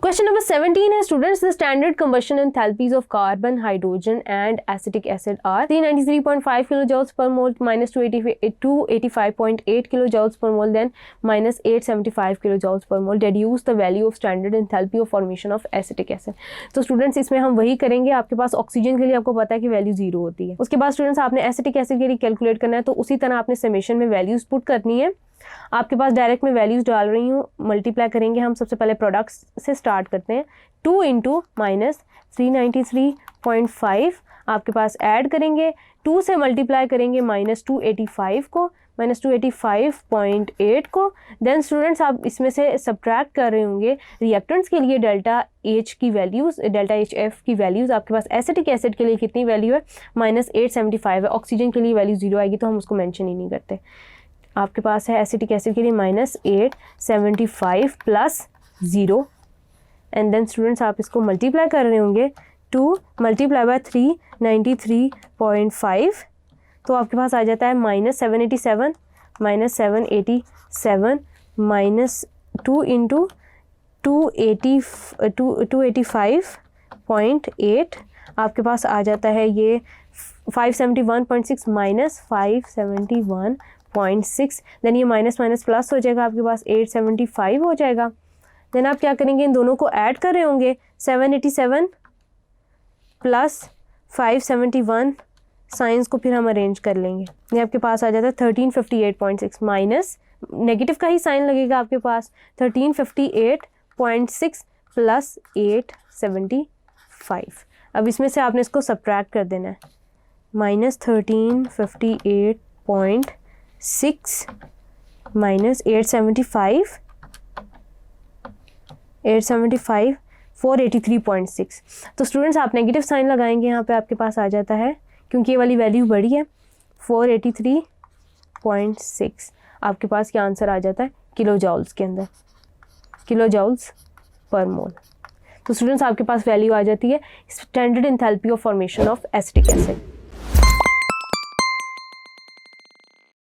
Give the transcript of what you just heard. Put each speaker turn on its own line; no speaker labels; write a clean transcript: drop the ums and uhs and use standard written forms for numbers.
Question number 17 है students, the standard combustion enthalpies of carbon, hydrogen and acetic acid are 393.5 kilojoules per mole minus 285.8 kilojoules per mole then minus 875 kilojoules per mole. Deduce the value of standard enthalpy of formation of acetic acid. तो students इसमें हम वही करेंगे, आपके पास oxygen के लिए आपको पता है कि वैल्यू 0 होती है. उसके बाद स्टूडेंट्स आपने एसिटिक एसिड के लिए कैलकुलेट करना है, तो उसी तरह आपने समेशन में वैल्यूज पुट करनी है. आपके पास डायरेक्ट में वैल्यूज डाल रही हूँ, मल्टीप्लाई करेंगे हम. सबसे पहले प्रोडक्ट्स से स्टार्ट करते हैं. 2 इंटू माइनस 393.5 आपके पास ऐड करेंगे, 2 से मल्टीप्लाई करेंगे माइनस 285 को, माइनस 285.8 को. देन स्टूडेंट्स आप इसमें से सब्ट्रैक्ट कर रहे होंगे रिएक्टेंट्स के लिए डेल्टा एच की वैल्यूज़, डेल्टा एच एफ की वैल्यूज़. आपके पास एसिटिक एसिड के लिए कितनी वैल्यू है, माइनस 875 है. ऑक्सीजन के लिए वैल्यू 0 आएगी तो हम उसको मैंशन ही नहीं करते. आपके पास है एसिटिक एसिड के लिए minus 875 plus 0. And then students आप इसको मल्टीप्लाई कर रहे होंगे, 2 मल्टीप्लाई बाय 393.5 तो आपके पास आ जाता है माइनस 787 माइनस 2 इंटू 285.8 आपके पास आ जाता है ये 571.6 माइनस 571.6. देन ये माइनस माइनस प्लस हो जाएगा, आपके पास 875 हो जाएगा. देन आप क्या करेंगे, इन दोनों को ऐड कर रहे होंगे, 787 प्लस 571 साइंस को फिर हम अरेंज कर लेंगे. ये आपके पास आ जाता है 1358.6 माइनस नेगेटिव का ही साइन लगेगा आपके पास, 1358.6 प्लस 875. अब इसमें से आपने इसको सब्ट्रैक्ट कर देना है, माइनस 1358.6 माइनस 875 483.6. तो स्टूडेंट्स आप नेगेटिव साइन लगाएंगे यहाँ पे, आपके पास आ जाता है, क्योंकि ये वाली वैल्यू बड़ी है, 483.6. आपके पास क्या आंसर आ जाता है किलो जॉल्स के अंदर, किलो जॉल्स पर मोल. तो स्टूडेंट्स आपके पास वैल्यू आ जाती है standard enthalpy of formation of acetic acid.